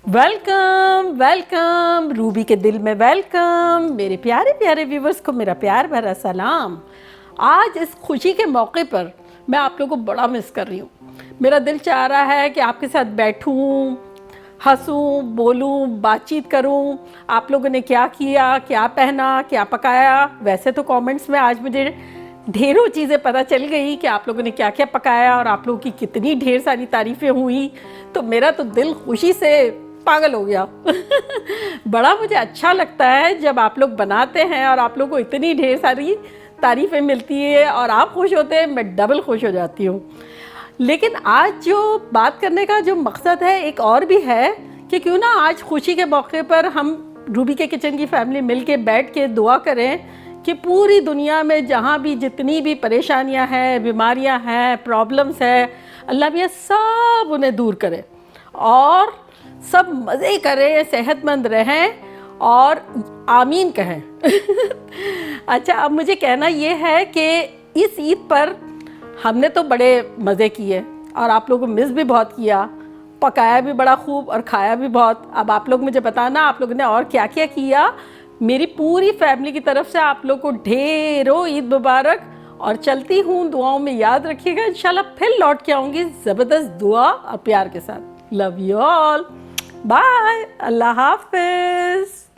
Welcome welcome Ruby के दिल में वेलकम। मेरे प्यारे प्यारे व्यूवर्स को मेरा प्यार भरा सलाम। आज इस खुशी के मौके पर मैं आप लोगों को बड़ा मिस कर रही हूँ। मेरा दिल चाह रहा है कि आपके साथ बैठूं, हंसूं, बोलूं, बातचीत करूं। आप लोगों ने क्या किया, क्या पहना, क्या पकाया। वैसे तो कमेंट्स में आज मुझे ढेरों चीज़ें पता चल गई कि आप लोगों ने क्या क्या पकाया और आप लोगों की कितनी ढेर सारी तारीफ़ें हुई। तो मेरा तो दिल खुशी से पागल हो गया। बड़ा मुझे अच्छा लगता है जब आप लोग बनाते हैं और आप लोगों को इतनी ढेर सारी तारीफ़ें मिलती है और आप खुश होते हैं, मैं डबल खुश हो जाती हूँ। लेकिन आज जो बात करने का जो मकसद है एक और भी है कि क्यों ना आज खुशी के मौके पर हम रूबी के किचन की फैमिली मिल के बैठ के दुआ करें कि पूरी दुनिया में जहाँ भी जितनी भी परेशानियाँ हैं, बीमारियाँ हैं, प्रॉब्लम्स हैं, अल्लाह भैया सब उन्हें दूर करे और सब मज़े करें, सेहतमंद रहें और आमीन कहें। अच्छा, अब मुझे कहना ये है कि इस ईद पर हमने तो बड़े मज़े किए और आप लोगों को मिस भी बहुत किया, पकाया भी बड़ा खूब और खाया भी बहुत। अब आप लोग मुझे बताना आप लोगों ने और क्या क्या किया। मेरी पूरी फैमिली की तरफ से आप लोग को ढेरों ईद मुबारक और चलती हूँ दुआओं में याद रखिएगा। इंशाल्लाह फिर लौट के आऊँगी ज़बरदस्त दुआ और प्यार के साथ। लव यू ऑल, बाय, अल्लाह हाफिज़।